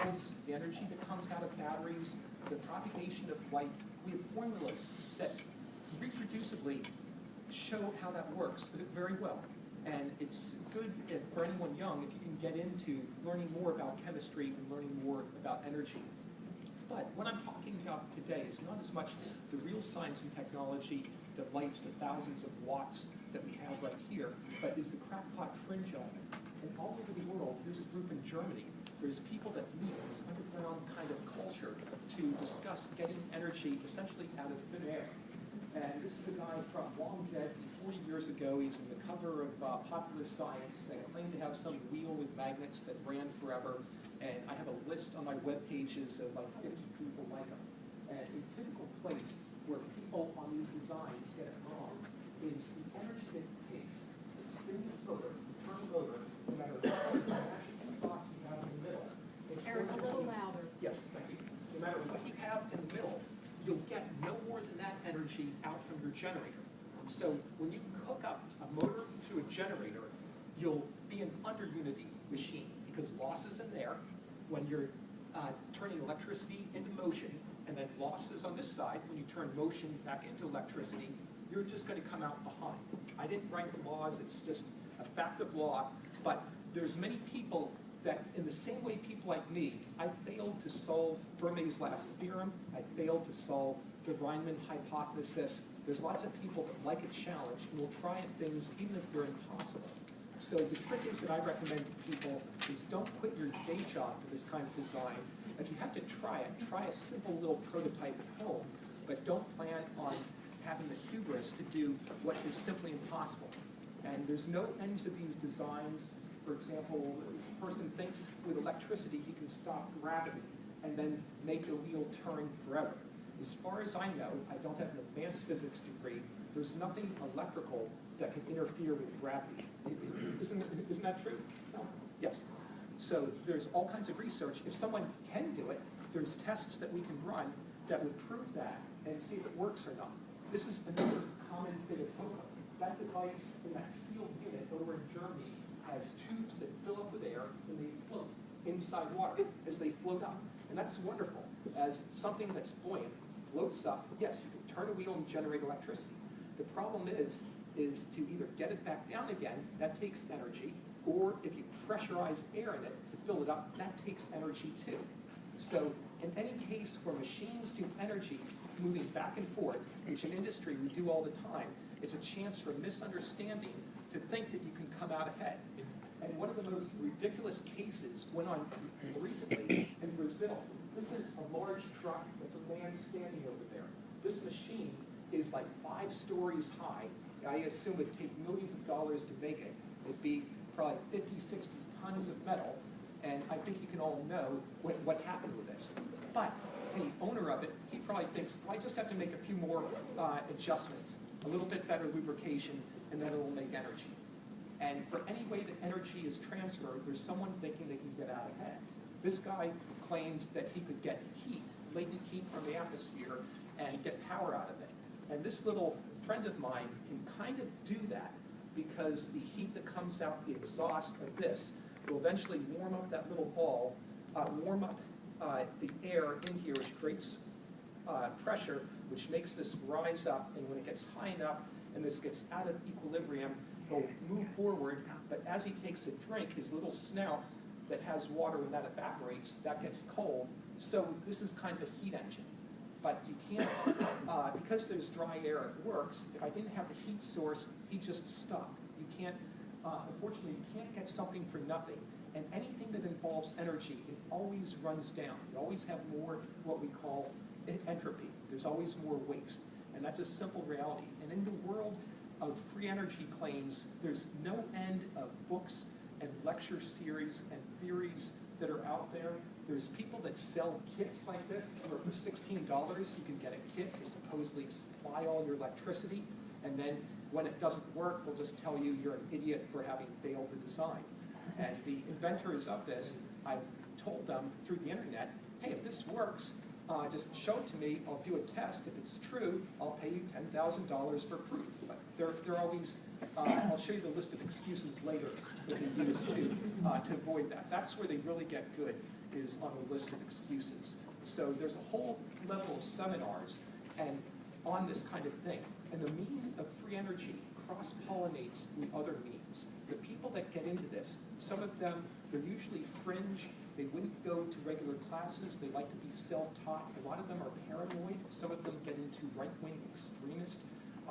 drives, the energy that comes out of batteries, the propagation of light. We have formulas that reproducibly show how that works very well. And it's good for anyone young if you can get into learning more about chemistry and learning more about energy. But what I'm talking about today is not as much the real science and technology that lights the thousands of watts that we have right here, but is the crackpot fringe element. And all over the world, there's a group in Germany. There's people that meet in this underground kind of culture to discuss getting energy essentially out of thin air. And this is a guy from long dead 40 years ago. He's in the cover of Popular Science and claimed to have some wheel with magnets that ran forever. And I have a list on my web pages of like 50 people like him. And a typical place where people on these designs get it wrong is the energy that it takes to spin this motor, turn the motor, no matter what magic sauce you have in the middle. Eric, a little louder. Yes, thank you. No matter what you have in the middle, you'll get no more than that energy out from your generator. So when you hook up a motor to a generator, you'll be an under-unity machine because losses in there when you're turning electricity into motion, and then losses on this side when you turn motion back into electricity, you're just going to come out behind. I didn't write the laws, it's just a fact of law, but there's many people that in the same way people like me, I failed to solve Fermat's last theorem, I failed to solve the Riemann hypothesis. There's lots of people that like a challenge and will try things even if they're impossible. So the trick is that I recommend to people is don't quit your day job for this kind of design. If you have to try it, try a simple little prototype at home, but don't plan on having the hubris to do what is simply impossible. And there's no ends of these designs. For example, this person thinks with electricity he can stop gravity and then make the wheel turn forever. As far as I know, I don't have an advanced physics degree, there's nothing electrical that can interfere with gravity. Isn't that true? No? Yes. So there's all kinds of research. If someone can do it, there's tests that we can run that would prove that and see if it works or not. This is another common bit of hope. That device in that sealed unit over in Germany has tubes that fill up with air and they float inside water as they float up. And that's wonderful. As something that's buoyant floats up, yes, you can turn a wheel and generate electricity. The problem is to either get it back down again, that takes energy, or if you pressurize air in it to fill it up, that takes energy too. So in any case where machines do energy moving back and forth, which in industry we do all the time, it's a chance for misunderstanding to think that you can come out ahead. And one of the most ridiculous cases went on recently in Brazil. This is a large truck. There's a man standing over there. This machine is like 5 stories high. I assume it'd take millions of dollars to make it. It'd be probably 50, 60 tons of metal. And I think you can all know what happened with this. But the owner of it, he probably thinks, well, I just have to make a few more adjustments, a little bit better lubrication, and then it'll make energy. And for any way that energy is transferred, there's someone thinking they can get out ahead. This guy claimed that he could get heat, latent heat from the atmosphere, and get power out of it. And this little friend of mine can kind of do that because the heat that comes out the exhaust of this will eventually warm up that little ball, warm up the air in here, which creates pressure, which makes this rise up. And when it gets high enough and this gets out of equilibrium, he'll move forward. But as he takes a drink, his little snout that has water, when that evaporates, that gets cold. So this is kind of a heat engine. But you can't, because there's dry air, it works. If I didn't have the heat source, he'd just stop. You can't, unfortunately, you can't get something for nothing. And anything that involves energy, it always runs down. You always have more what we call entropy. There's always more waste. And that's a simple reality. And in the world of free energy claims, there's no end of books and lecture series and theories that are out there. There's people that sell kits like this where for $16 you can get a kit to supposedly supply all your electricity, and then when it doesn't work, they'll just tell you you're an idiot for having failed the design. And the inventors of this, I've told them through the internet, hey, if this works, just show it to me, I'll do a test. If it's true, I'll pay you $10,000 for proof. But they're always, I'll show you the list of excuses later that they use to avoid that. That's where they really get good. is on a list of excuses. So there's a whole level of seminars and on this kind of thing. And the meaning of free energy cross-pollinates with other means. The people that get into this, some of them, they're usually fringe. They wouldn't go to regular classes. They like to be self-taught. A lot of them are paranoid. Some of them get into right-wing extremist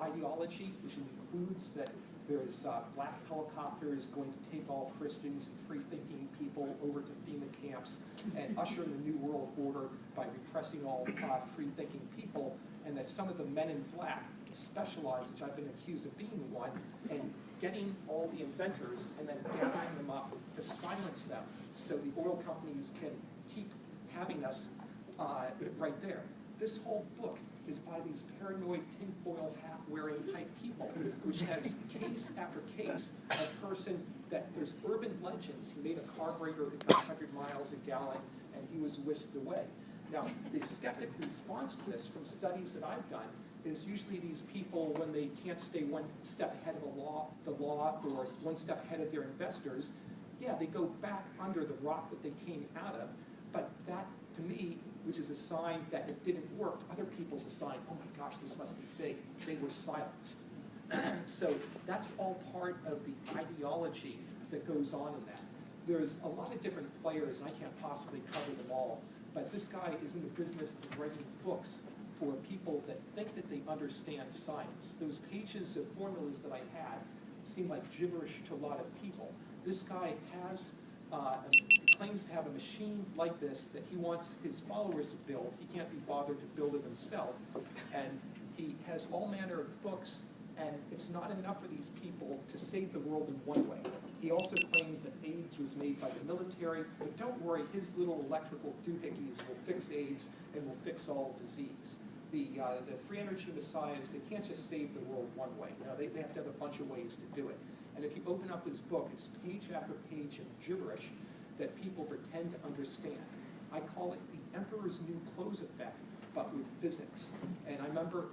ideology, which includes that there's black helicopters going to take all Christians and free-thinking people over to FEMA camps and usher in the New World Order by repressing all free-thinking people, and that some of the men in black specialize, which I've been accused of being one, and getting all the inventors and then gathering them up to silence them so the oil companies can keep having us right there. This whole book is by these paranoid tinfoil hat-wearing type people, which has case after case of person that there's urban legends. He made a carburetor that got 100 miles a gallon and he was whisked away. Now, the skeptic response to this from studies that I've done is usually these people, when they can't stay one step ahead of the law or one step ahead of their investors, yeah, they go back under the rock that they came out of. But that, to me, which is a sign that it didn't work, other people's a sign, oh my gosh, this must be big. They were silenced. So that's all part of the ideology that goes on in that. There's a lot of different players, and I can't possibly cover them all, but this guy is in the business of writing books for people that think that they understand science. Those pages of formulas that I had seem like gibberish to a lot of people. This guy has claims to have a machine like this that he wants his followers to build. He can't be bothered to build it himself. And he has all manner of books, and it's not enough for these people to save the world in one way. He also claims that AIDS was made by the military, but don't worry, his little electrical doohickeys will fix AIDS and will fix all disease. The free energy messiahs, they can't just save the world one way. You know, they have to have a bunch of ways to do it. And if you open up his book, it's page after page of gibberish that people pretend to understand. I call it the Emperor's New Clothes effect, but with physics. And I remember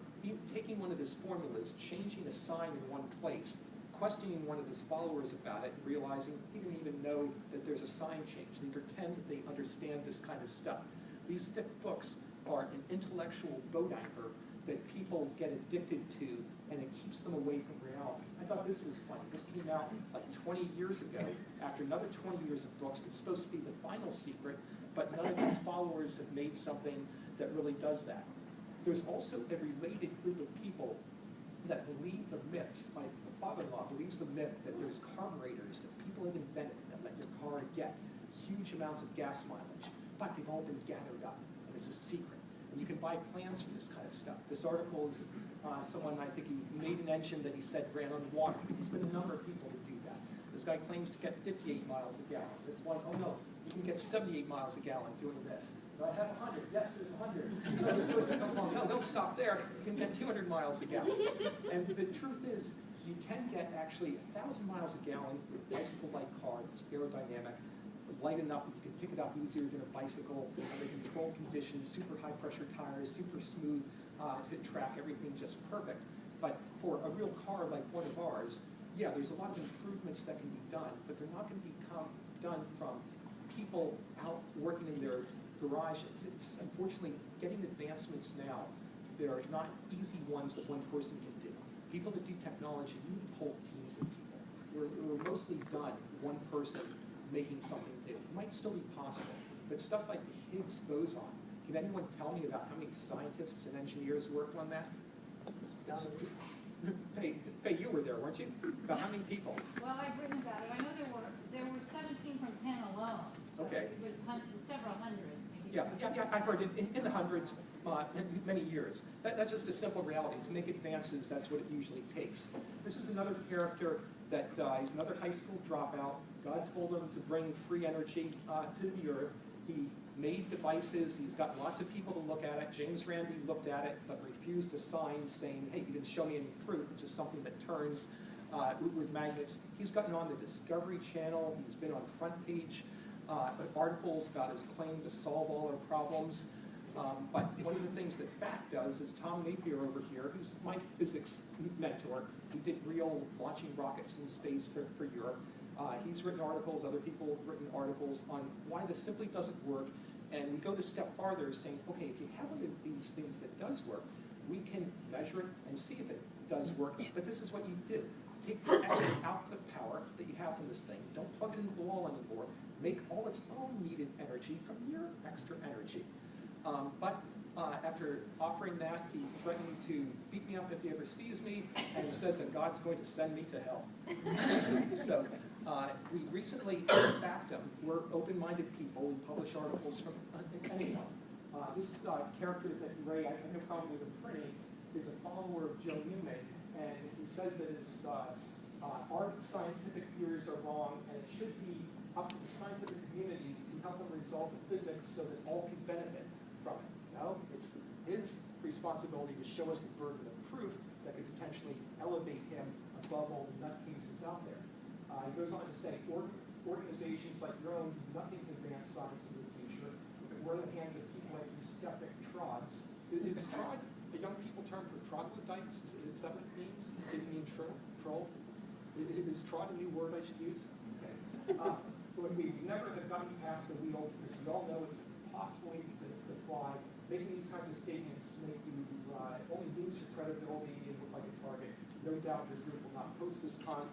taking one of his formulas, changing a sign in one place, questioning one of his followers about it, and realizing he didn't even know that there's a sign change. They pretend that they understand this kind of stuff. These thick books are an intellectual boat anchor that people get addicted to, and it keeps them away from reality. I thought this was funny. This came out like 20 years ago, after another 20 years of books. It's supposed to be the final secret, but none of his followers have made something that really does that. There's also a related group of people that believe the myths. My father-in-law believes the myth that there's carburetors that people have invented that let your car get huge amounts of gas mileage, but they've all been gathered up, and it's a secret. And you can buy plans for this kind of stuff. This article is someone, I think he made an engine that he said ran on water. There's been a number of people that do that. This guy claims to get 58 miles a gallon. This one, oh no, you can get 78 miles a gallon doing this. Do I have 100? Yes, there's 100. No, this person comes along, no, don't stop there. You can get 200 miles a gallon. And the truth is, you can get actually 1,000 miles a gallon with a bicycle-like car that's aerodynamic, light enough that you can pick it up easier than a bicycle, under controlled conditions, super high-pressure tires, super smooth to track, everything just perfect. But for a real car like one of ours, yeah, there's a lot of improvements that can be done, but they're not going to become done from people out working in their garages. It's unfortunately getting advancements now. They're not easy ones that one person can do. People that do technology, you need whole teams of people. We're mostly done one person making something new. It might still be possible, but stuff like the Higgs boson, can anyone tell me about how many scientists and engineers worked on that? Faye, you were there, weren't you? About how many people? Well, I've written about it. I know there were 17 from Penn alone. So Okay. It was several hundred. Maybe Yeah, I've heard in the hundreds, many years. That's just a simple reality. To make advances, that's what it usually takes. This is another character that he's another high school dropout. God told him to bring free energy to the earth. He made devices. He's got lots of people to look at it. James Randi looked at it, but refused to sign, saying, hey, you didn't show me any proof. It's just something that turns with magnets. He's gotten on the Discovery Channel. He's been on front page articles about his claim to solve all our problems. But one of the things that FACT does is Tom Napier over here, who's my physics mentor, who did real launching rockets in space for Europe. He's written articles, other people have written articles on why this simply doesn't work. And we go a step farther saying, okay, if you have one of these things that does work, we can measure it and see if it does work. But this is what you do. Take the extra output power that you have from this thing, don't plug it into the wall anymore, make all its own needed energy from your extra energy. But after offering that, he threatened to beat me up if he ever sees me, and says that God's going to send me to hell. So we recently backed him. We're open-minded people. We publish articles from anyone. This character that Ray, I have no problem with him printing, is a follower of Joe Newman, and he says that his our scientific theories are wrong, and it should be up to the scientific community to help them resolve the physics so that all can benefit from it. No, it's his responsibility to show us the burden of proof that could potentially elevate him above all the nutcases out there. He goes on to say, organizations like your own do nothing to advance science in the future. We're in the hands of people like you skeptic trods. Is trod a young people term for troglodytes? Is that what it means? Did it mean troll? Is trod a new word I should use? Okay. We never have gotten past the wheel because we all know it's impossible to fly. Making these kinds of statements make you only lose your credibility and look like a target. No doubt your group will not post this comment,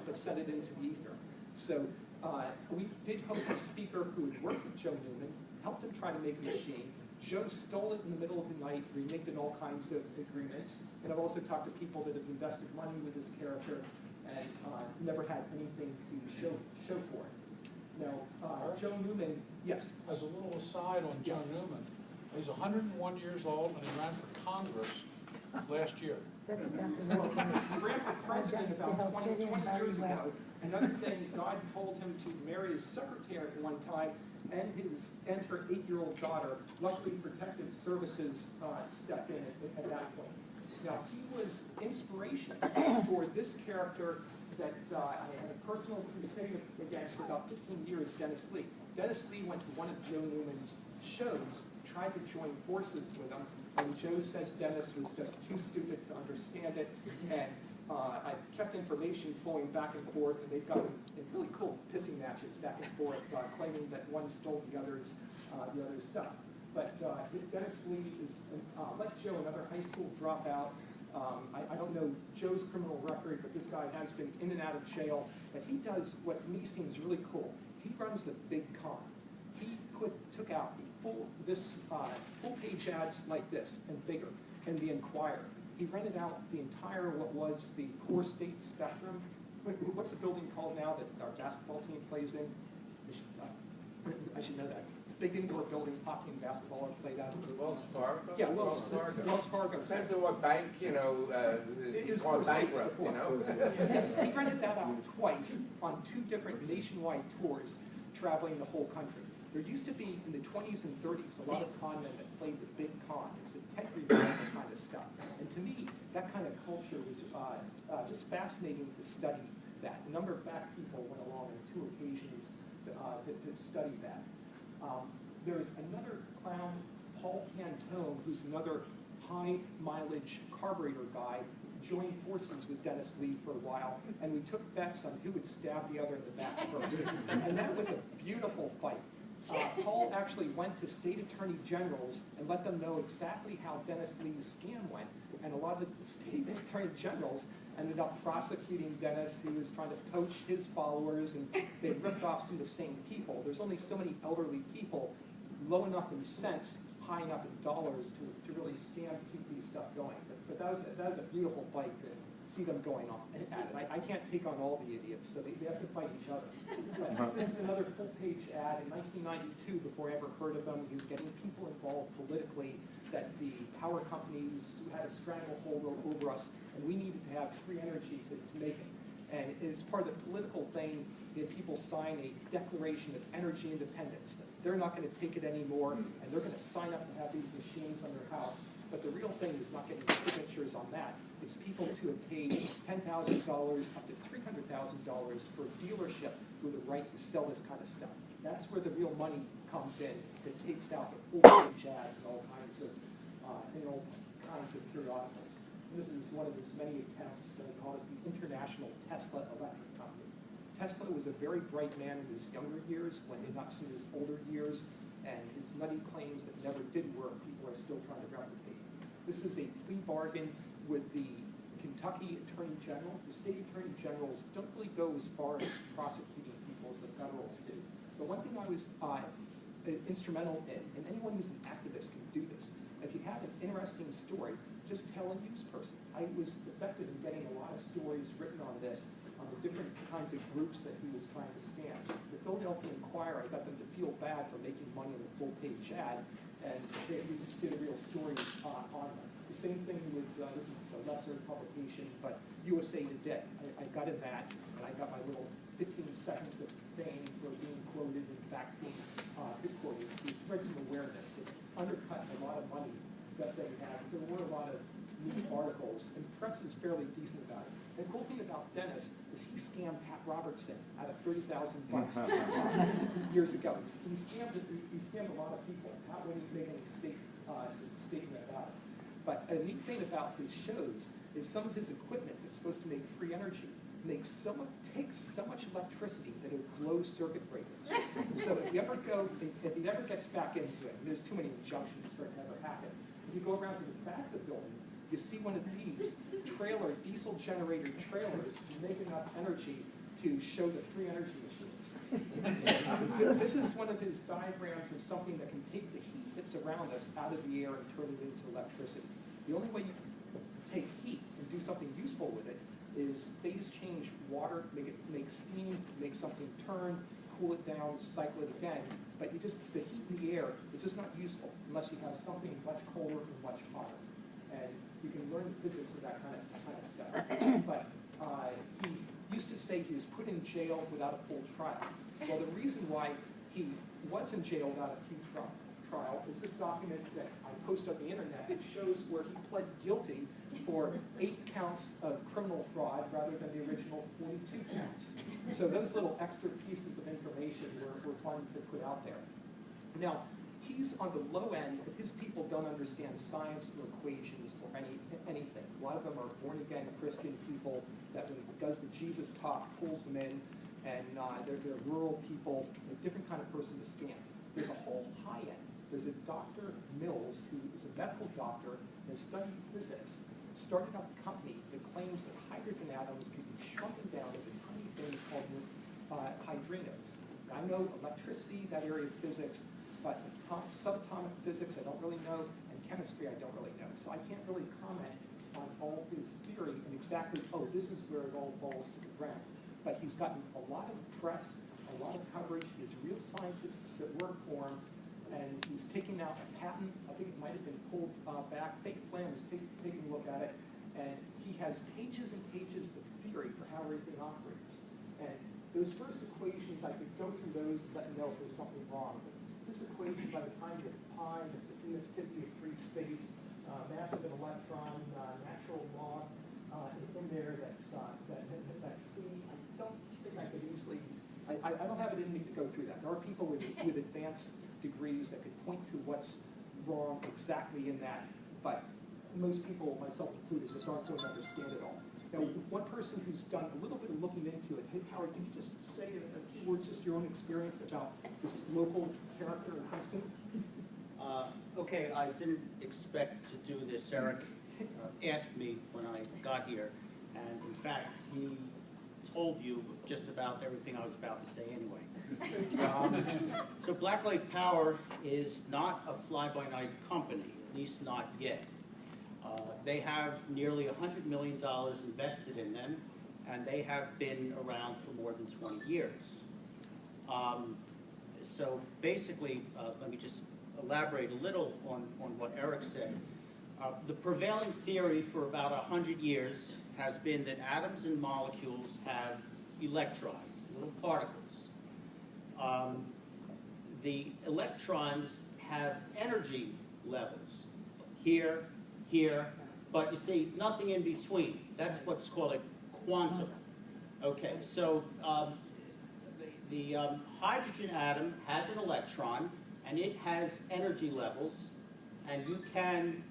but send it into the ether. So we did host a speaker who had worked with Joe Newman, helped him try to make a machine. Joe stole it in the middle of the night, reneged in all kinds of agreements. And I've also talked to people that have invested money with this character and never had anything to show for it. Now, Joe Newman, yes? As a little aside on Joe Newman, he's 101 years old and he ran for Congress last year. That's about the Well, he ran for president about 20 years ago. Another thing, God told him to marry his secretary at one time and her 8-year-old daughter. Luckily, Protective Services stepped in at that point. Now, he was inspiration for this character that I had a personal crusade against for about 15 years, Dennis Lee. Dennis Lee went to one of Joe Newman's shows, tried to join forces with him, and Joe says Dennis was just too stupid to understand it, and I kept information flowing back and forth, and they've gotten in really cool pissing matches back and forth, claiming that one stole the other's stuff. But Dennis Lee is, like Joe, another high school dropout. I don't know Joe's criminal record, but this guy has been in and out of jail. But he does what to me seems really cool. He runs the big con. He took out full-page ads like this and bigger in the Enquirer. He rented out the entire what was the core state spectrum. What's the building called now that our basketball team plays in? I should know that. Big indoor building, hockey and basketball are played out. Wells Fargo? Yeah, Wells Fargo. Depends on what bank, Is gone core states bankrupt, before. Yes, he rented that out twice on 2 different nationwide tours traveling the whole country. There used to be, in the 20s and 30s, a lot of con men that played the big con. It's integrity kind of stuff. And to me, that kind of culture was just fascinating to study that. A number of back people went along on 2 occasions to study that. There's another clown, Paul Cantone, who's another high-mileage carburetor guy, joined forces with Dennis Lee for a while, and we took bets on who would stab the other in the back first. And that was a beautiful fight. Paul actually went to state attorney generals and let them know exactly how Dennis Lee's scam went, and a lot of the state attorney generals ended up prosecuting Dennis, who was trying to poach his followers, and they ripped off some of the same people. There's only so many elderly people low enough in cents, high enough in dollars to really stand to keep these stuff going. But that was a beautiful fight to see them going on at it. I can't take on all the idiots, so they have to fight each other. But this is another full-page ad in 1992, before I ever heard of them. He was getting people involved politically, that the power companies had a stranglehold over us, and we needed to have free energy to make it. And it's part of the political thing that people sign a declaration of energy independence, that they're not going to take it anymore, and they're going to sign up to have these machines on their house. But the real thing is not getting signatures on that. It's people to have paid $10,000 up to $300,000 for a dealership with a right to sell this kind of stuff. That's where the real money comes in, that takes out the full-page ads and all kinds of periodicals. This is one of his many attempts. They call it the International Tesla Electric Company. Tesla was a very bright man in his younger years, when nuts in his older years, and his nutty claims that never did work, people are still trying to replicate. This is a plea bargain with the Kentucky Attorney General. The state attorney generals don't really go as far as prosecuting people as the federals do. But one thing I was instrumental in, and anyone who's an activist can do this, if you have an interesting story, just tell a news person. I was effective in getting a lot of stories written on this, on the different kinds of groups that he was trying to scam. The Philadelphia Inquirer, I got them to feel bad for making money on the full-page ad, and they at least did a real story on them. The same thing with, this is a lesser publication, but USA Today. I got in that, and I got my little 15 seconds of fame for being quoted, in fact, being quoted. We spread some awareness. It undercut a lot of money that they had. There were a lot of neat articles, and the press is fairly decent about it. The cool thing about Dennis is he scammed Pat Robertson out of $30,000 years ago. He scammed a lot of people. Pat wouldn't make any statement about it. But a neat thing about his shows is some of his equipment that's supposed to make free energy takes so much electricity that it blows circuit breakers. So if he ever gets back into it, and there's too many injunctions for it to ever happen, if you go around to the back of the building, you see one of these trailers, diesel generator trailers, make enough energy to show the free energy machines. So, this is one of his diagrams of something that can take the heat that's around us out of the air and turn it into electricity. The only way you can take heat and do something useful with it is phase change water, make steam, make something turn, cool it down, cycle it again. But the heat in the air is just not useful unless you have something much colder and much hotter. And you can learn the physics of that kind of stuff. But he used to say he was put in jail without a full trial. Well, the reason why he was in jail without a full trial is this document that I post on the internet. It shows where he pled guilty for 8 counts of criminal fraud rather than the original 42 counts. So those little extra pieces of information we're planning to put out there. Now, he's on the low end, but his people don't understand science or equations or anything. A lot of them are born-again Christian people that when he does the Jesus talk, pulls them in, and they're rural people, a different kind of person to scam. There's a whole high end. There's a Dr. Mills, who is a medical doctor and has studied physics, started up a company that claims that hydrogen atoms can be shrunken down into tiny things called hydrinos. I know electricity, that area of physics, but subatomic physics I don't really know, and chemistry I don't really know. So I can't really comment on all his theory and exactly, oh, this is where it all falls to the ground. But he's gotten a lot of press, a lot of coverage. He has real scientists that work for him, and he's taking out a patent. I think it might have been pulled back. Fake Flam is taking a look at it, and he has pages and pages of theory for how everything operates. And those first equations, I could go through those and let you know if there's something wrong. But this equation, by the time you get pi, the Saphias-50 of free space, mass of an electron, natural law in there that's C. I don't think I could easily, I don't have it in me to go through that. There are people with advanced degrees that could point to what's wrong exactly in that, but most people, myself included, just aren't going to understand it all. Now, one person who's done a little bit of looking into it, hey, Howard, can you just say a few words, just your own experience about this local character in Princeton? Okay, I didn't expect to do this. Eric asked me when I got here, and in fact, he told you just about everything I was about to say anyway. So Backlight Power is not a fly-by-night company, at least not yet. They have nearly $100 million invested in them, and they have been around for more than 20 years. So basically, let me just elaborate a little on what Eric said. The prevailing theory for about 100 years has been that atoms and molecules have electrons, little particles. The electrons have energy levels, here, here, but you see, nothing in between. That's what's called a quantum. Okay, so the hydrogen atom has an electron, and it has energy levels, and you can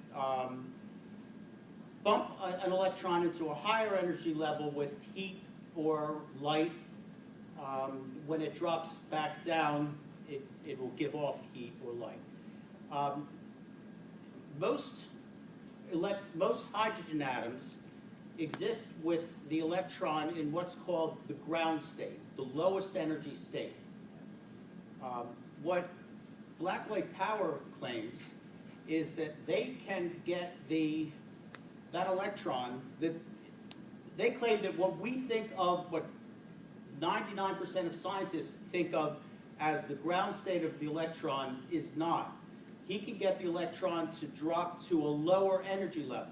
bump an electron into a higher energy level with heat or light. When it drops back down, it will give off heat or light. Most hydrogen atoms exist with the electron in what's called the ground state, the lowest energy state. What Backlight Power claims is that they can get that electron, they claim that what we think of, what 99% of scientists think of as the ground state of the electron is not. He can get the electron to drop to a lower energy level.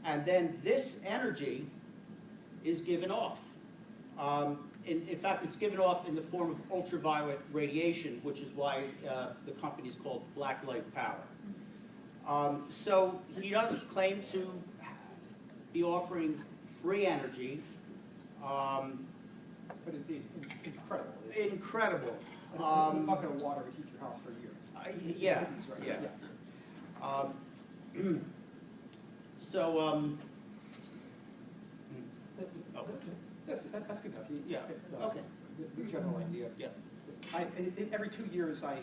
And then this energy is given off. In fact, it's given off in the form of ultraviolet radiation, which is why the company is called Backlight Power. So he doesn't claim to be offering free energy. But it'd be incredible. Incredible. A bucket of water would heat your house for years. Yeah. Right. Yeah. So, That's good enough. Yeah, okay. The general idea. Yeah. Every 2 years, I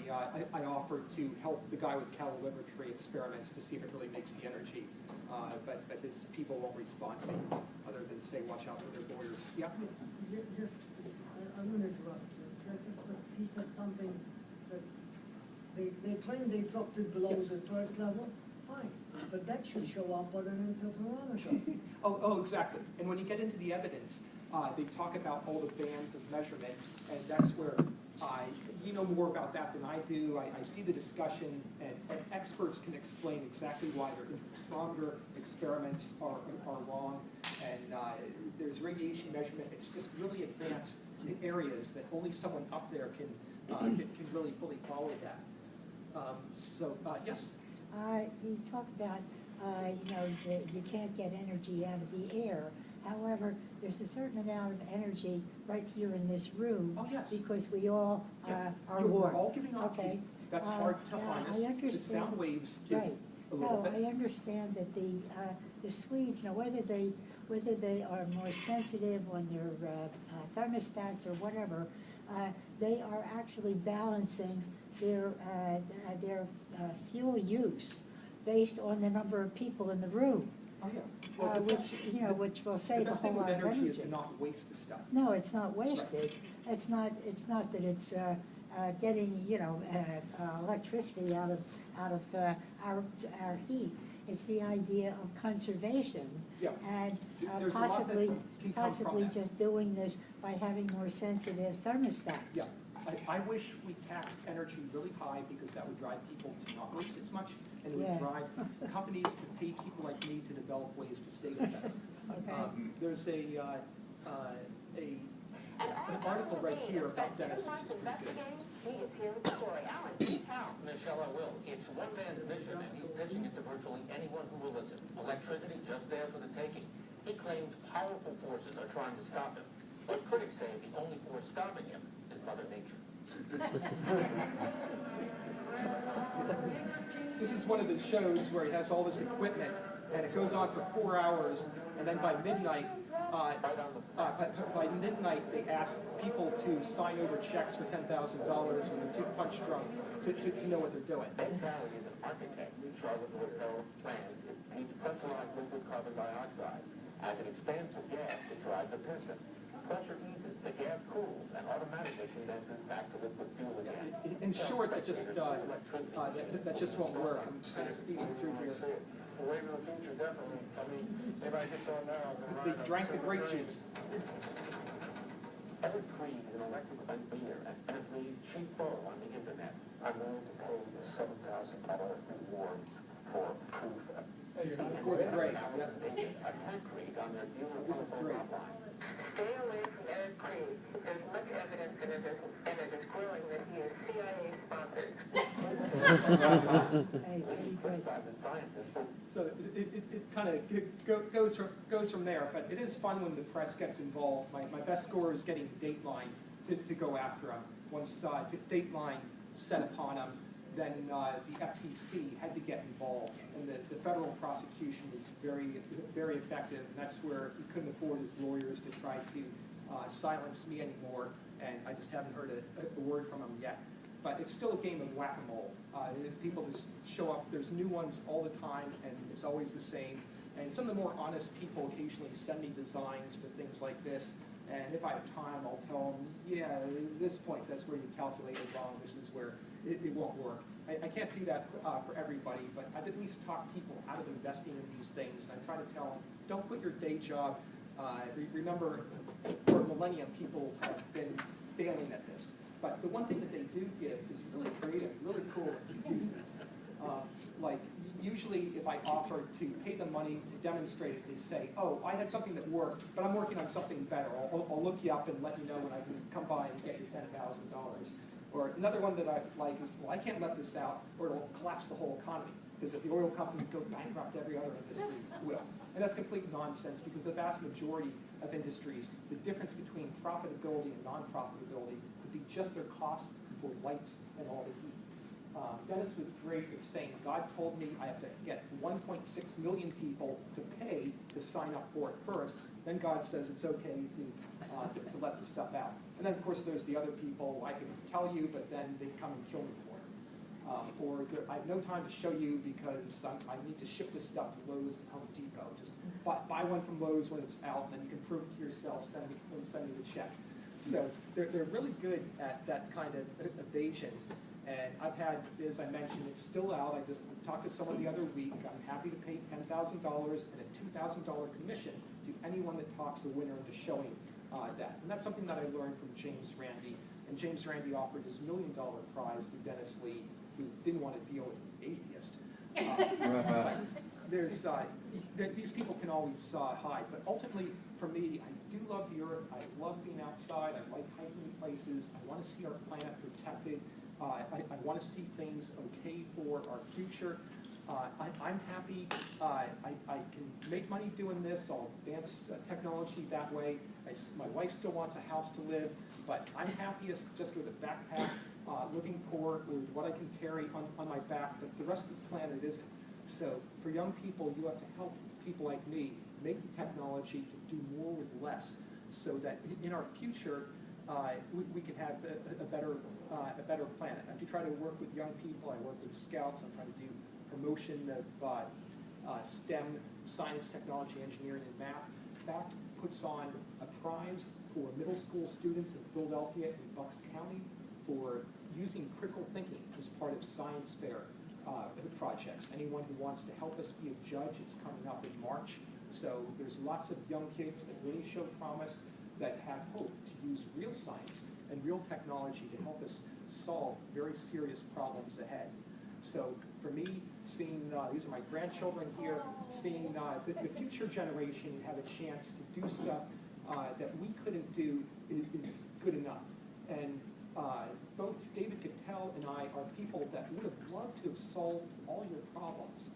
offer to help the guy with calorimetry experiments to see if it really makes the energy. But his people won't respond to me, other than say, watch out for their lawyers. Yeah? I'm going to interrupt. He said something that they claim they dropped it below Yes. the first level. Fine, but that should show up on an interferometer. Oh, exactly. And when you get into the evidence, they talk about all the bands of measurement, and that's where you know more about that than I do. I see the discussion, and experts can explain exactly why their interferometer experiments are wrong. And there's radiation measurement. It's just really advanced in areas that only someone up there can really fully follow that. Yes. You talk about, you can't get energy out of the air. However, there's a certain amount of energy right here in this room. Oh, yes. Because we all are We're warm. all giving off heat. That's hard to harness. I understand. The sound waves give Right. a little bit. I understand that the Swedes, whether they are more sensitive on their thermostats or whatever, they are actually balancing their fuel use based on the number of people in the room, Oh, yeah. Well, which will save the a best whole thing with lot of energy is energy. to not waste the stuff. No, it's not wasted. It's not that it's getting electricity out of our heat. It's the idea of conservation. Yeah. And There's a lot that can come from possibly that. just doing this by having more sensitive thermostats. Yeah. I wish we taxed energy really high, because that would drive people to not waste as much, and it would Yeah. drive companies to pay people like me to develop ways to save better. Okay. There's an article right here about Dennis, which is pretty good. He is here with the story. Alan, please tell. Michelle, I will. It's one man's mission, and he's pitching it to virtually anyone who will listen. Electricity just there for the taking. He claims powerful forces are trying to stop him. But critics say the only force stopping him is Mother Nature. This is one of the shows where he has all this equipment, and it goes on for 4 hours, and then by midnight, they ask people to sign over checks for $10,000 when they're too punch-drunk to know what they're doing. Ed Valley is an architect who Charlotte Hotel plans needs pressurized liquid carbon dioxide. As it expands the gas, it drives a piston. Pressure eases, the gas cools, and automatically condenses back to liquid fuel again. In short, that just won't work. I'm kind of speeding through here. Way to the future, definitely. I mean, if I get on now, They drank the grape juice. Krieg is an electric engineer and every cheap phone on the internet. I'm willing to pay the $7,000 reward for proof. Before the break. Yeah. This is great. Stay away from Eric Krieg. There's much evidence and it is growing that he is CIA sponsored. Hey, pretty good. So it kind of goes from there, but it is fun when the press gets involved. My best score is getting Dateline to go after him. Once Dateline set upon him, then the FTC had to get involved, and the federal prosecution was very effective, and that's where he couldn't afford his lawyers to try to silence me anymore, and I just haven't heard a word from him yet. But it's still a game of whack-a-mole. People just show up, there's new ones all the time, and it's always the same. And some of the more honest people occasionally send me designs for things like this, and if I have time, I'll tell them, yeah, at this point, that's where you calculated wrong, this is where it won't work. I can't do that for everybody, but I've at least talked people out of investing in these things. I try to tell them, don't quit your day job. Remember, for a millennium, people have been failing at this. But the one thing that they do give is really creative, really cool excuses. Like, usually if I offer to pay them money to demonstrate it, they say, oh, I had something that worked, but I'm working on something better. I'll look you up and let you know when I can come by and get you $10,000. Or another one that I like is, well, I can't let this out or it'll collapse the whole economy. Because if the oil companies go bankrupt, every other industry will. And that's complete nonsense because the vast majority of industries, the difference between profitability and non-profitability would be just their cost for lights and all the heat. Dennis was great at saying, God told me I have to get 1.6 million people to pay to sign up for it first. Then God says it's okay to let the stuff out. And then, of course, there's the other people, I can tell you, but then they come and kill me for it. I have no time to show you because I need to ship this stuff to Lowe's and Home Depot. Just buy one from Lowe's when it's out, and then you can prove it to yourself, send me the check. So they're really good at that kind of evasion. And I've had, as I mentioned, it's still out. I just talked to someone the other week. I'm happy to pay $10,000 and a $2,000 commission to anyone that talks a winner into showing that. And that's something that I learned from James Randi. And James Randi offered his $1 million prize to Dennis Lee, who didn't want to deal with an atheist. These people can always hide. But ultimately, for me, I do love the earth. I love being outside. I like hiking places. I want to see our planet protected. I want to see things okay for our future. I'm happy. I can make money doing this. I'll advance technology that way. My wife still wants a house to live, but I'm happiest just with a backpack, living poor, with what I can carry on my back, but the rest of the planet isn't. So for young people, you have to help people like me make the technology to do more with less so that in our future, we can have a better planet. I do try to work with young people. I work with scouts. I'm trying to do promotion of STEM, science, technology, engineering, and math. FACT puts on a prize for middle school students in Philadelphia and Bucks County for using critical thinking as part of science fair projects. Anyone who wants to help us be a judge is coming up in March. So there's lots of young kids that really show promise, that have hope to use real science and real technology to help us solve very serious problems ahead. So for me, seeing, these are my grandchildren here, seeing the future generation have a chance to do stuff that we couldn't do is good enough. And both David Cattell and I are people that would have loved to have solved all your problems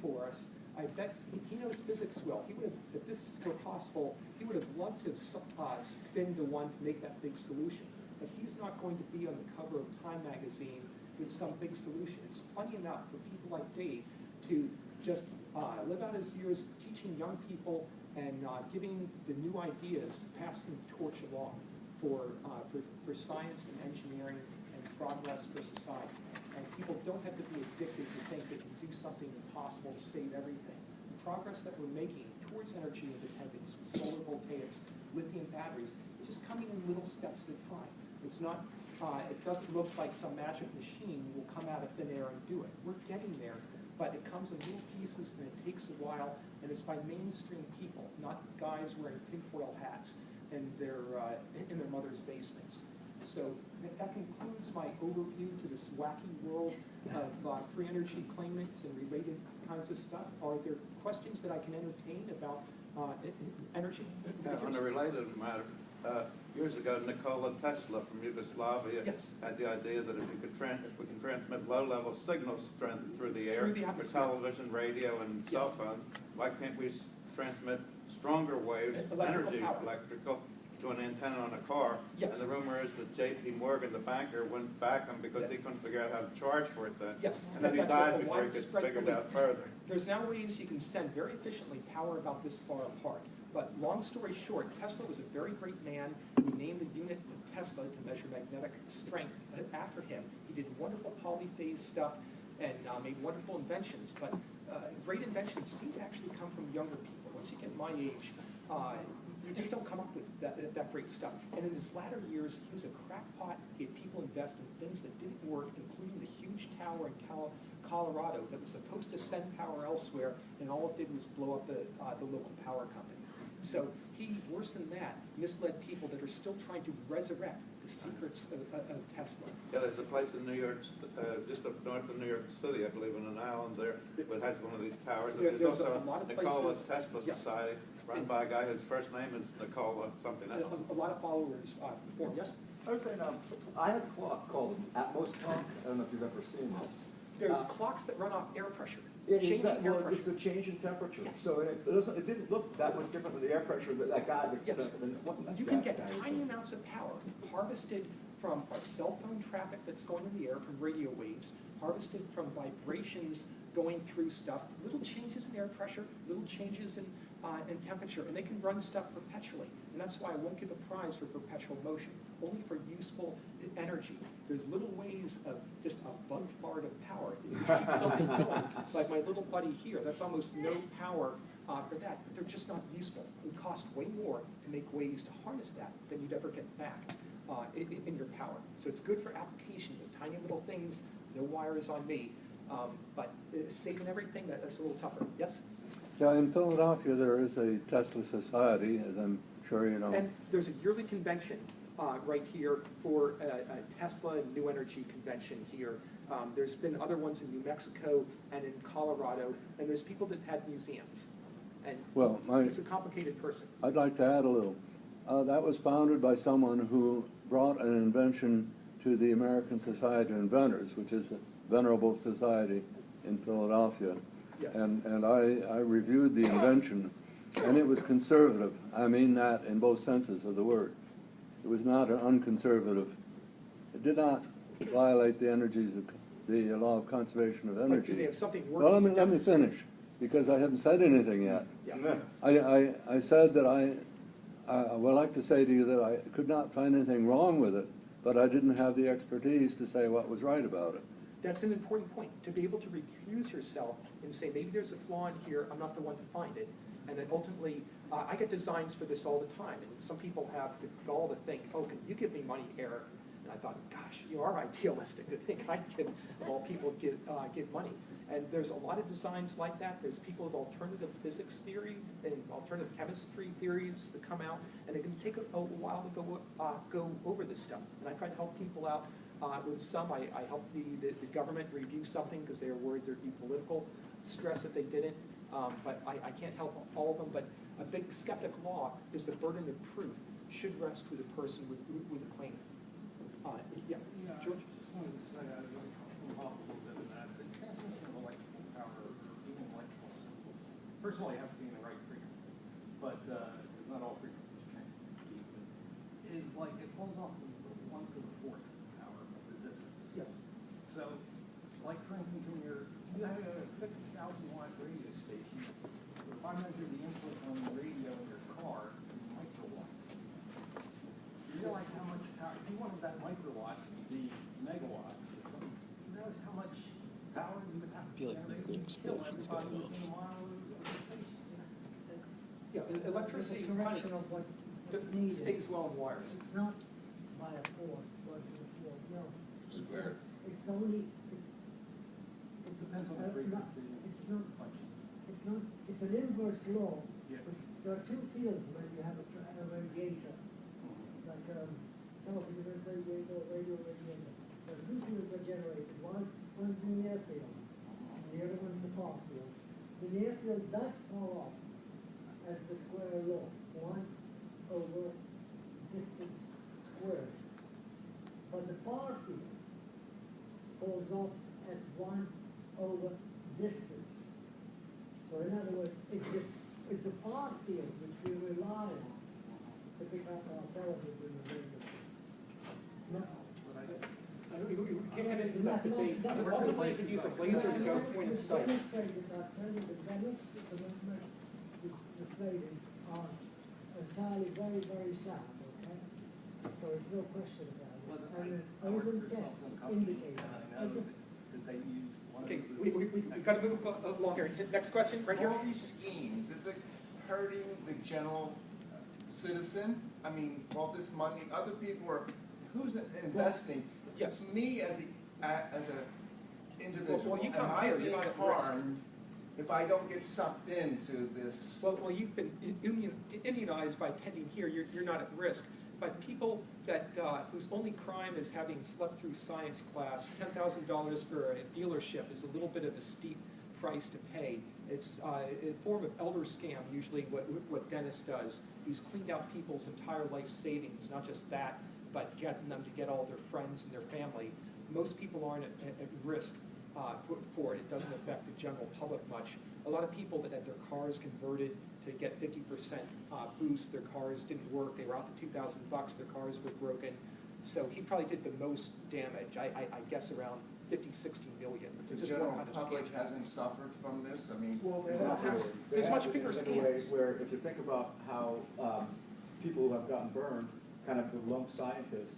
for us. I bet he knows physics well. He would have, if this were possible, he would have loved to have been the one to make that big solution. But he's not going to be on the cover of Time magazine with some big solution. It's plenty enough for people like Dave to just live out his years teaching young people and giving the new ideas, passing the torch along for science and engineering and progress for society. And people don't have to be addicted to think they can do something impossible to save everything. The progress that we're making towards energy independence with solar voltaics, lithium batteries, is just coming in little steps at a time. It's not, it doesn't look like some magic machine will come out of thin air and do it. We're getting there, but it comes in little pieces and it takes a while, and it's by mainstream people, not guys wearing tinfoil hats in their mother's basements. So that concludes my overview to this wacky world of free energy claimants and related kinds of stuff. Are there questions that I can entertain about energy? On a related matter, years ago, Nikola Tesla from Yugoslavia had the idea that if we can transmit low-level signal strength through the air for television, radio, and cell phones, why can't we transmit stronger waves, Electrical power. electrical to an antenna on a car. Yes. And the rumor is that J.P. Morgan, the banker, wouldn't back him because he couldn't figure out how to charge for it then. Yes. And then he That's a died before he could widespread figure it belief. out further. There's now ways you can send very efficiently power about this far apart. But long story short, Tesla was a very great man. We named the unit Tesla to measure magnetic strength after him. He did wonderful polyphase stuff and made wonderful inventions. But great inventions seem to actually come from younger people. Once you get my age, you just don't come up with that great stuff. And in his latter years, he was a crackpot. He had people invest in things that didn't work, including the huge tower in Colorado that was supposed to send power elsewhere, and all it did was blow up the local power company. So he, worse than that, misled people that are still trying to resurrect the secrets of Tesla. Yeah, there's a place in New York, just up north of New York City, I believe, in an island there, that has one of these towers. And There's also a lot of Nikola places- Tesla Yes. Society, run by a guy whose first name is Nikola something else. A lot of followers form. Yes? I was saying, I have a clock called Atmos clock. I don't know if you've ever seen this. There's clocks that run off air pressure. Yeah, Changing exactly. air Well, pressure. it's a change in temperature. Yes. So it didn't look that much different than the air pressure that that guy. Yes. What You can get that guy tiny was. amounts of power harvested from our cell phone traffic that's going in the air from radio waves, harvested from vibrations going through stuff, little changes in air pressure, little changes in temperature, and they can run stuff perpetually. And that's why I won't give a prize for perpetual motion, only for useful energy. There's little ways of just a bug fart of power. You keep something going, like my little buddy here, that's almost no power for that, but they're just not useful. It would cost way more to make ways to harness that than you'd ever get back in your power. So it's good for applications of tiny little things, no wires on me, but saving everything, that's a little tougher. Yes? Yeah, in Philadelphia, there is a Tesla Society, as I'm sure you know. And there's a yearly convention right here for a Tesla New Energy convention here. There's been other ones in New Mexico and in Colorado, and there's people that had museums. And Well, he's a complicated person. I'd like to add a little. That was founded by someone who brought an invention to the American Society of Inventors, which is a venerable society in Philadelphia. Yes. And I reviewed the invention, and it was conservative. I mean that in both senses of the word. It was not an unconservative. It did not violate the energies of the law of conservation of But do energy. they have something Well, working? let me finish, because I haven't said anything yet. Yeah. I said that I would like to say to you that I could not find anything wrong with it, but I didn't have the expertise to say what was right about it. That's an important point, to be able to recuse yourself and say, maybe there's a flaw in here, I'm not the one to find it. And then ultimately, I get designs for this all the time, and some people have the gall to think, oh, can you give me money, Eric? And I thought, gosh, you are idealistic to think I can, of all people, give money. And there's a lot of designs like that. There's people with alternative physics theory and alternative chemistry theories that come out, and it can take a while to go over this stuff. And I try to help people out with some. I helped the government review something because they were worried there'd be political stress if they didn't. But I can't help all of them. But a big skeptic law is the burden of proof should rest with the person with the claim. Yeah, George? I just wanted to say, I'd like to involve a little bit in that. The transmission of electrical power, or even electrical symbols, first of all, you have to be in the right frequency, but, because not all frequencies change. Is like, it falls off the 1 to the 4th power of the distance. Yes. So, like, for instance, you have a 50,000-watt radio station. If I measure the input on the radio in your car, it's in microwatts. You realize how much power, if you wanted that microwatts to be megawatts or something, you realize how much power you would have to generate to kill everybody within a mile of the station. Yeah, electricity It's a correction of what's needed. stays well in wires. It's not by a force, but with a force, no. It's only, it's. Depends on the frequency. It's not, it's an inverse law. Yeah. But there are two fields when you have a radiator, like television radiator, radio radiator. There are two fields are generated. One's the near field, and the other one's the far field. The near field does fall off as the square law, 1 over distance squared. But the far field falls off at 1 over distance. So in other words, it's the far field which we rely on to pick up our television and radio. No. We can't get into that debate. Ultimately, you could use a laser to go point of sight. Demonstrators are telling the demos, the demonstrators are entirely very, very sound, okay? So there's no question about it. And even tests indicate that. Okay, we've got to move along here. Next question, right here. All these schemes, is it hurting the general citizen? I mean, all this money, other people are, who's investing? Yes. Me as an individual, Well, you come am I here, you're being not at risk. harmed if I don't get sucked into this? Well, you've been immunized by attending here. You're not at risk. But people that whose only crime is having slept through science class, $10,000 for a dealership is a little bit of a steep price to pay. It's a form of elder scam. Usually, what Dennis does, he's cleaned out people's entire life savings. Not just that, but getting them to get all their friends and their family. Most people aren't at risk for it. It doesn't affect the general public much. A lot of people that had their cars converted to get 50% boost, their cars didn't work, they were out to $2,000, their cars were broken. So he probably did the most damage, I guess around 50, 60 million. The general public hasn't suffered from this? I mean, Well, there's much bigger in a way scams. where if you think about how people who have gotten burned, kind of lump scientists,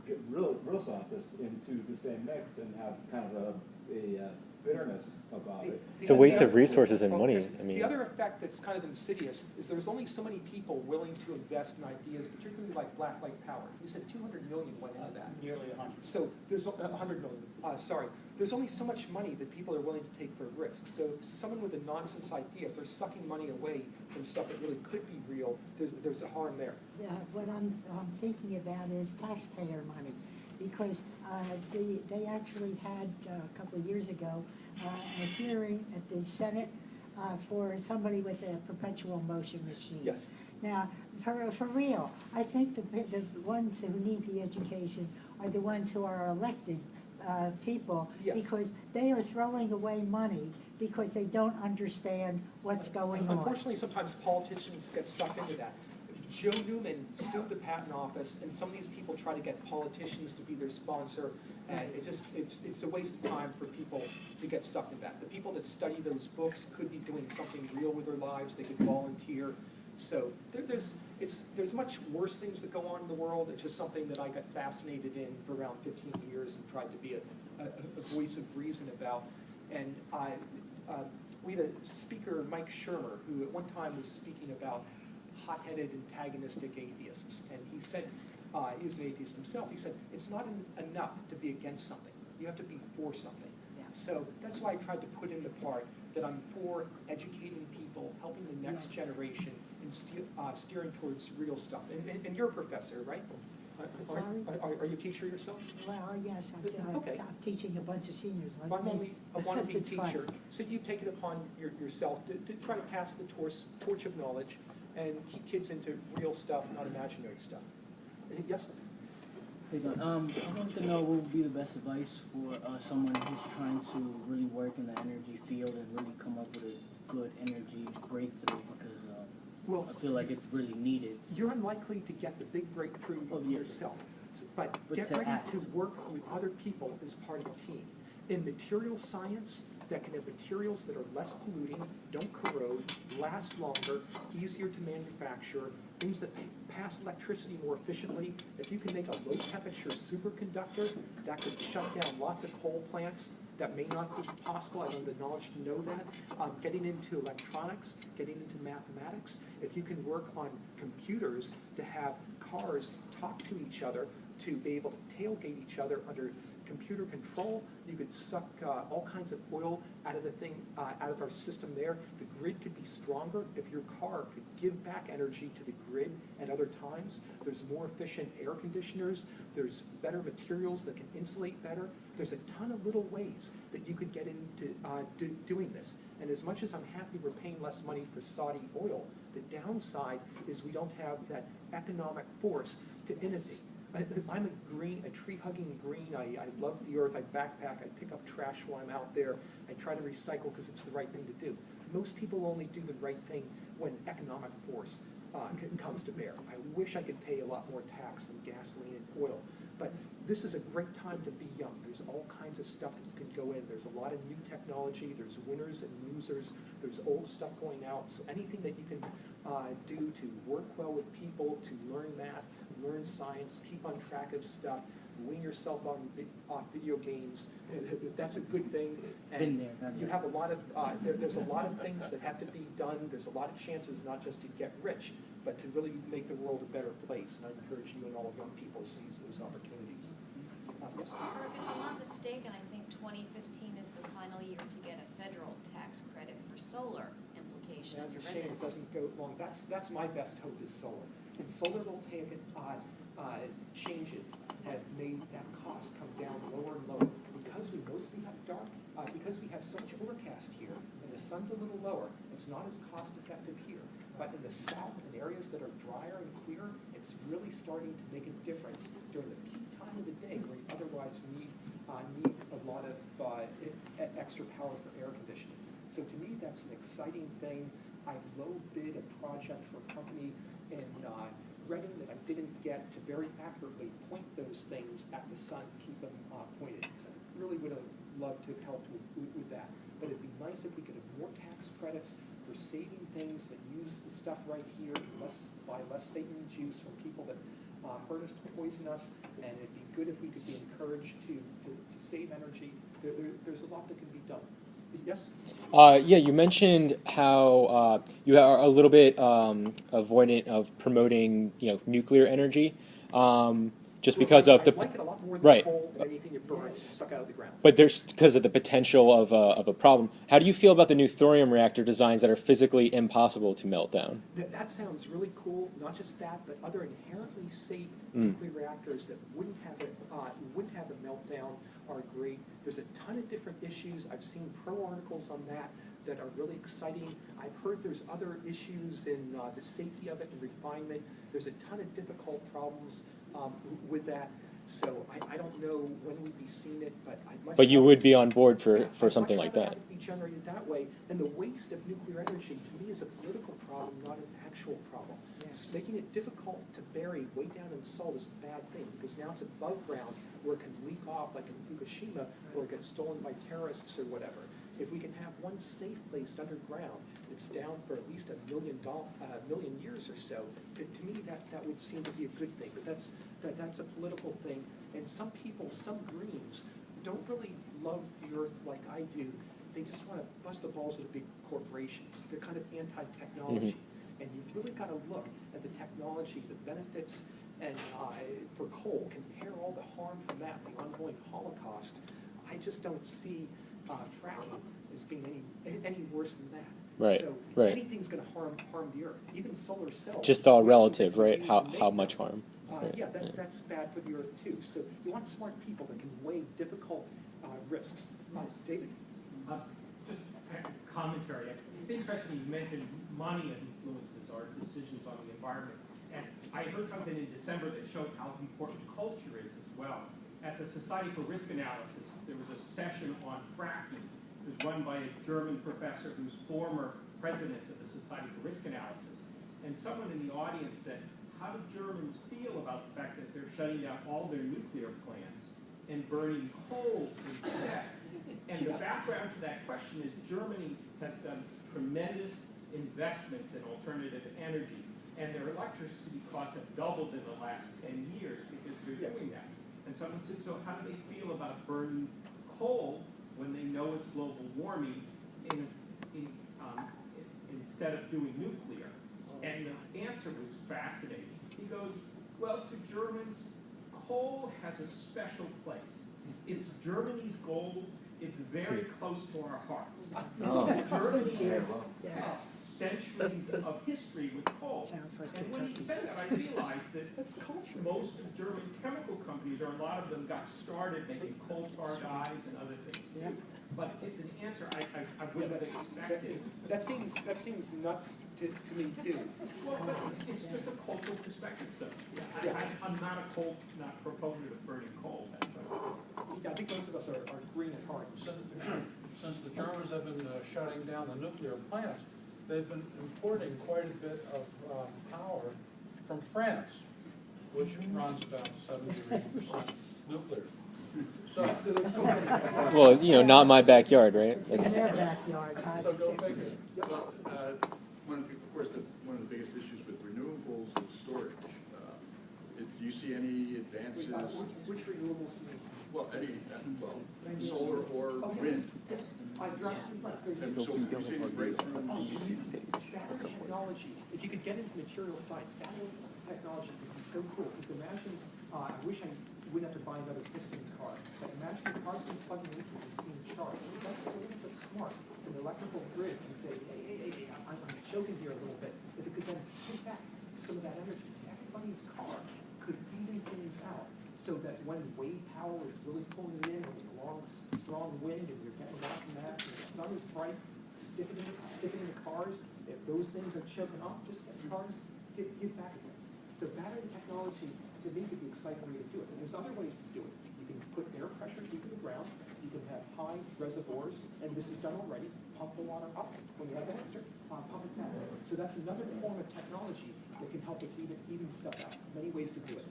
get real scientists into the same mix and have kind of a bitterness about it. It's a waste of resources and money. I mean, the other effect that's kind of insidious is there's only so many people willing to invest in ideas, particularly like Backlight Power. You said 200 million went into that. Nearly 100. So there's 100 million. Sorry. There's only so much money that people are willing to take for risk. So someone with a nonsense idea, if they're sucking money away from stuff that really could be real, there's a harm there. Yeah, what I'm thinking about is taxpayer money, because they actually had a couple of years ago a hearing at the Senate for somebody with a perpetual motion machine. Yes. Now, for real, I think the ones who need the education are the ones who are elected people, Yes. because they are throwing away money because they don't understand what's going on. Unfortunately, sometimes politicians get sucked into that. Joe Newman sued the patent office, and some of these people try to get politicians to be their sponsor, and it's a waste of time for people to get sucked into that. The people that study those books could be doing something real with their lives. They could volunteer. So there's much worse things that go on in the world. It's just something that I got fascinated in for around 15 years and tried to be a voice of reason about. And we had a speaker, Mike Shermer, who at one time was speaking about hot-headed, antagonistic atheists. And he said, he was an atheist himself, he said, it's not enough to be against something. You have to be for something. Yeah. So that's why I tried to put in the part that I'm for educating people, helping the next Yes. generation, and steering towards real stuff. And you're a professor, right? Sorry? Are you a teacher yourself? Well, yes, Okay. I'm teaching a bunch of seniors like I'm me. only a wannabe It's fun. teacher, so you've taken it upon yourself to try to pass the torch of knowledge and keep kids into real stuff, not imaginary stuff. Yes? Hey, Don, I wanted to know what would be the best advice for someone who's trying to really work in the energy field and really come up with a good energy breakthrough, because Well, I feel like it's really needed. you're unlikely to get the big breakthrough yourself, but get to ready act. to work with other people as part of a team. In material science, that can have materials that are less polluting, don't corrode, last longer, easier to manufacture, things that pass electricity more efficiently. If you can make a low-temperature superconductor, that could shut down lots of coal plants. That may not be possible. I don't have the knowledge to know that. Getting into electronics, getting into mathematics. If you can work on computers to have cars talk to each other, to be able to tailgate each other under computer control, you could suck all kinds of oil out of the thing, out of our system there. The grid could be stronger if your car could give back energy to the grid at other times. There's more efficient air conditioners. There's better materials that can insulate better. There's a ton of little ways that you could get into doing this. And as much as I'm happy we're paying less money for Saudi oil, the downside is we don't have that economic force to innovate. I'm a tree-hugging green. I love the earth. I backpack. I pick up trash while I'm out there. I try to recycle because it's the right thing to do. Most people only do the right thing when economic force comes to bear. I wish I could pay a lot more tax on gasoline and oil, but this is a great time to be young. There's all kinds of stuff that you can go in. There's a lot of new technology. There's winners and losers. There's old stuff going out. So anything that you can do to work well with people, to learn math, learn science, keep on track of stuff, wean yourself off video games, that's a good thing. And Been there, you have a lot of, there's a lot of things that have to be done. There's a lot of chances not just to get rich, but to really make the world a better place. And I encourage you and all young people to seize those opportunities. Yes? If I'm not mistaken, I think 2015 is the final year to get a federal tax credit for solar implication. That's a shame it doesn't go long. That's my best hope is solar. And solar voltaic changes have made that cost come down lower and lower. Because we mostly have because we have so much overcast here, and the sun's a little lower, it's not as cost effective here. But in the south, in areas that are drier and clear, it's really starting to make a difference during the peak time of the day where you otherwise need a lot of extra power for air conditioning. So to me, that's an exciting thing. I low bid a project for a company in Reading that I didn't get to very accurately point those things at the sun, keep them pointed. Because I really would have loved to have helped with that. But it'd be nice if we could have more tax credits for saving things that use the stuff right here, buy less Satan juice from people that hurt us, poison us, and it'd be good if we could be encouraged to save energy. There's a lot that can be done. Yes? Yeah, you mentioned how you are a little bit avoidant of promoting, nuclear energy, just because of the. I like it a lot more than right. coal and anything you burn and suck out of the ground. But there's because of the potential of a problem. How do you feel about the new thorium reactor designs that are physically impossible to melt down? That sounds really cool. Not just that, but other inherently safe nuclear reactors that wouldn't have a meltdown are great. There's a ton of different issues. I've seen pro articles on that are really exciting. I've heard there's other issues in the safety of it and refinement. There's a ton of difficult problems with that. So I don't know when we'd be seeing it, but I'd much. But you rather, would be on board for I'd something much like rather that. have it be generated that way. And the waste of nuclear energy to me is a political problem, not an actual problem. It's making it difficult to bury way down in salt is a bad thing because now it's above ground where it can leak off like in Fukushima or get stolen by terrorists or whatever. If we can have one safe place underground that's down for at least a million years or so, to me that would seem to be a good thing. But that's a political thing. And some people, some Greens, don't really love the earth like I do. They just want to bust the balls of the big corporations. They're kind of anti-technology. And you've really got to look at the technology, the benefits, and for coal, compare all the harm from that, the ongoing Holocaust. I just don't see fracking as being any worse than that. Right. So right. anything's going to harm the earth, even solar cells. Just all relative, right? How much harm? Right. Yeah, that's bad for the earth too. So you want smart people that can weigh difficult risks. David? Just commentary. It's interesting you mentioned money influences our decisions on the environment. And I heard something in December that showed how important culture is as well. At the Society for Risk Analysis, there was a session on fracking. It was run by a German professor who's former president of the Society for Risk Analysis. And someone in the audience said, how do Germans feel about the fact that they're shutting down all their nuclear plants and burning coal instead? And the background to that question is Germany has done tremendous investments in alternative energy, and their electricity costs have doubled in the last 10 years because they're doing that. And someone said, so how do they feel about burning coal when they know it's global warming instead of doing nuclear? And the answer was fascinating. He goes, well, to Germans, coal has a special place. It's Germany's gold. It's very close to our hearts. Germany has centuries of history with coal. And when he said that, I realized that most of German chemical companies, or a lot of them, got started making coal tar dyes and other things too. But it's an answer I wouldn't have expected. That seems nuts to me too. Well, but it's just a cultural perspective. So I'm not a proponent of burning coal. Yeah, I think most of us are green at heart. Since the Germans have been shutting down the nuclear plants, they've been importing quite a bit of power from France, which runs about 70 or 80% nuclear. So, Well, you know, not my backyard, right? It's in their backyard. So go figure. Well, of course, one of the biggest issues with renewables is storage. Do you see any advances? Which renewables do you mean? Well, solar or wind. Yes. And so do you see any breakthroughs? Battery technology, if you could get into material science, battery technology would be so cool. Because imagine, I wish I wouldn't have to buy another piston car, but imagine the car's being plugged into this being charged. That's just a little bit smart. And the electrical grid can say, hey, I'm choking here a little bit. If it could then take back some of that energy, everybody's car could even things out so that when wave power is really pulling it in, and a long, strong wind, and you're getting out from that, and the sun is bright, sticking in the cars, if those things are choking off, just let the cars get back again. So battery technology, to me, would be an exciting way to do it. And there's other ways to do it. You can put air pressure deep in the ground. You can have high reservoirs, and this is done already. Pump the water up when you have extra, pump it down. So that's another form of technology that can help us even stuff out. Many ways to do it.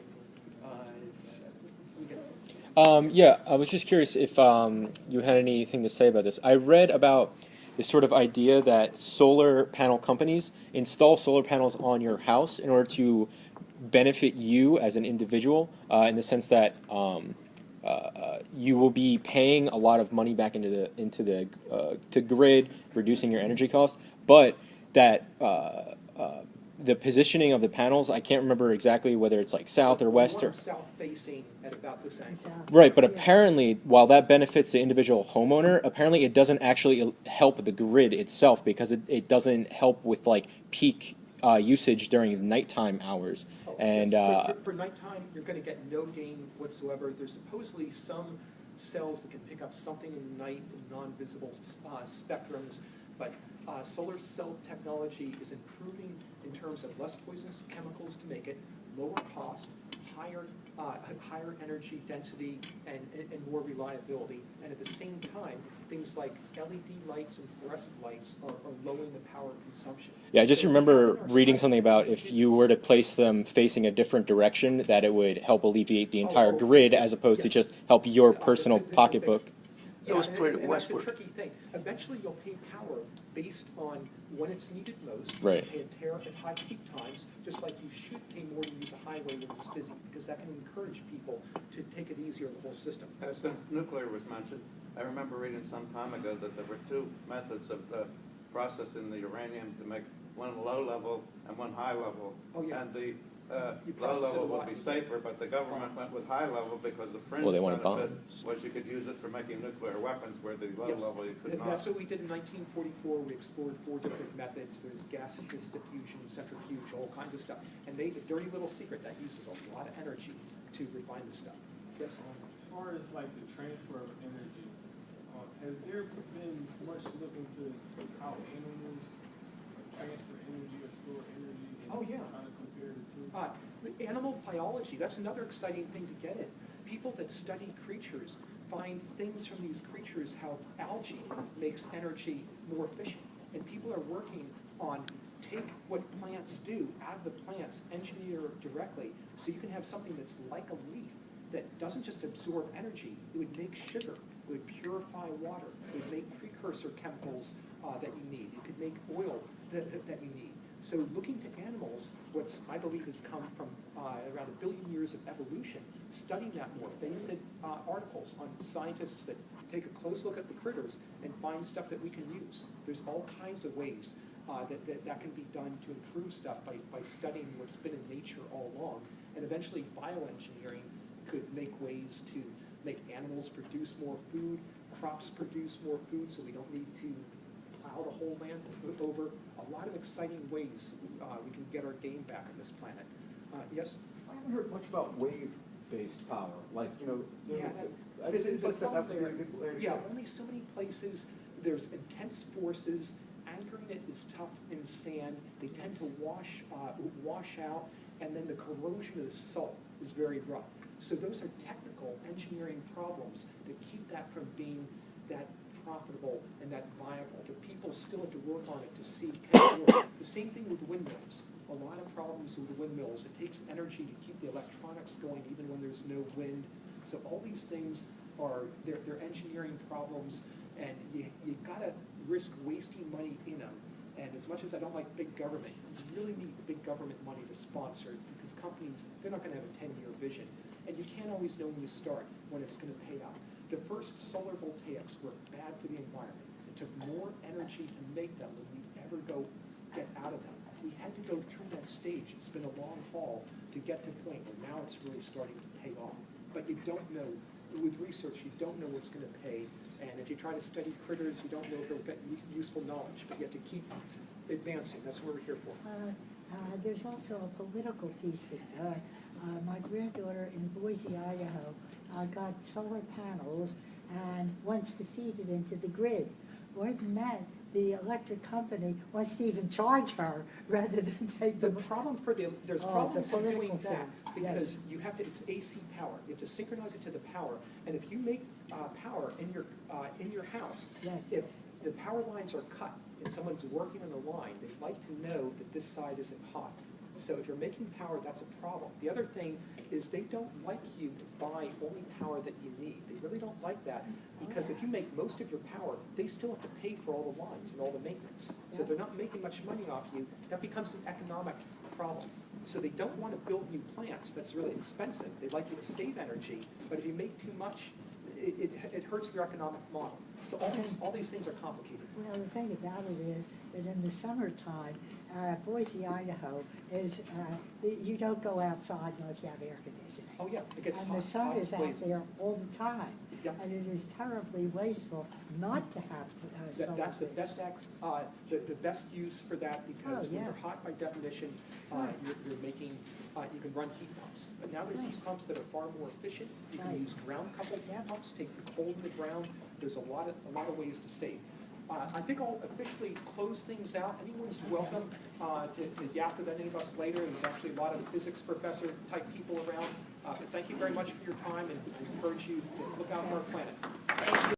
Yeah, I was just curious if you had anything to say about this. I read about this sort of idea that solar panel companies install solar panels on your house in order to benefit you as an individual, in the sense that you will be paying a lot of money back into the grid, reducing your energy costs, but that the positioning of the panels, I can't remember exactly whether it's like south or west or south facing at about this angle. right, but apparently, while that benefits the individual homeowner, apparently it doesn't actually help the grid itself, because it doesn't help with like peak usage during nighttime hours. And yes, for nighttime, you're going to get no gain whatsoever. There's supposedly some cells that can pick up something in the night in non-visible spectrums, but solar cell technology is improving in terms of less poisonous chemicals to make it, lower cost, higher energy density, and more reliability. And at the same time, things like LED lights and fluorescent lights are lowering the power consumption. yeah, I just remember reading something about if you were to place them facing a different direction, that it would help alleviate the entire grid as opposed to just help your personal pocketbook. Yeah, and that's a tricky thing. Eventually, you'll pay power based on when it's needed most. Right. You pay a tariff at high peak times, just like you should pay more to use a highway when it's busy, because that can encourage people to take it easier in the whole system. Since nuclear was mentioned, I remember reading some time ago that there were two methods of processing the uranium to make one low level and one high level. Oh, yeah. And the low level would be safer, but the government went with high level because the fringe Well, they wanted benefit bombs. was you could use it for making nuclear weapons, where the low Yes. level you could not. That's what we did in 1944. We explored 4 different methods. There's gaseous diffusion, centrifuge, all kinds of stuff. And a dirty little secret that uses a lot of energy to refine the stuff. Yes? As far as like the transfer of energy, has there been much look into how animals transfer energy or store energy? Oh, yeah. Trying to compare the two? Animal biology, that's another exciting thing to get in. People that study creatures find things from these creatures, how algae makes energy more efficient. And people are working on take what plants do out of the plants, engineer it directly, so you can have something that's like a leaf that doesn't just absorb energy, it would make sugar, it would purify water, it would make precursor chemicals that you need, it could make oil that you need. So looking to animals, what I believe has come from around 1 billion years of evolution, studying that more. They said articles on scientists that take a close look at the critters and find stuff that we can use. There's all kinds of ways that can be done to improve stuff by studying what's been in nature all along. And eventually bioengineering could make ways to make animals produce more food, crops produce more food, so we don't need to plow the whole land over. A lot of exciting ways we can get our game back on this planet. Yes? I haven't heard much about wave-based power, like, It seems like that would be a there. good way to Yeah, go. only so many places. There's intense forces. Anchoring it is tough in sand. They tend to wash out, and then the corrosion of the salt is very rough. So those are technical engineering problems that keep that from being that profitable workable and that viable, but people still have to work on it to see can it work. The same thing with windmills. A lot of problems with the windmills. It takes energy to keep the electronics going even when there's no wind. So all these things are, they're engineering problems, and you gotta risk wasting money in them. And as much as I don't like big government, you really need big government money to sponsor it, because companies, they're not gonna have a 10-year vision. And you can't always know when you start when it's gonna pay out. The first solar voltaics were bad for the environment. It took more energy to make them than we'd ever get out of them. We had to go through that stage. It's been a long haul to get to the point where now it's really starting to pay off. But you don't know, with research, you don't know what's going to pay. And if you try to study critters, you don't know if they'll get useful knowledge. But you have to keep advancing. That's what we're here for. There's also a political piece that my granddaughter in Boise, Idaho, got solar panels and wants to feed it into the grid. More than that, the electric company wants to even charge her rather than take the problem for there's problems in doing that because yes. you have to, it's AC power. You have to synchronize it to the power. And if you make power in your house, yes. if the power lines are cut and someone's working on the line, they'd like to know that this side isn't hot. So if you're making power, that's a problem. The other thing is they don't like you to buy only power that you need. They really don't like that because if you make most of your power, they still have to pay for all the lines and all the maintenance. So they're not making much money off you. That becomes an economic problem. So they don't want to build new plants. That's really expensive. They'd like you to save energy, but if you make too much, it hurts their economic model. So all these things are complicated. Well, the thing about it is that in the summertime, Boise, Idaho is, you don't go outside unless you have air conditioning. Oh yeah, it gets hot. And the sun is out blazes. there all the time. Yep. And it is terribly wasteful not to have solar. That's the best the best use for that because when you're hot by definition, you're making you can run heat pumps. But now there's heat pumps that are far more efficient. You can use ground coupled heat pumps, take the cold in the ground. There's a lot of ways to save. I think I'll officially close things out. Anyone's welcome to yap with any of us later. There's actually a lot of physics professor type people around. But thank you very much for your time, and I encourage you to look out for our planet.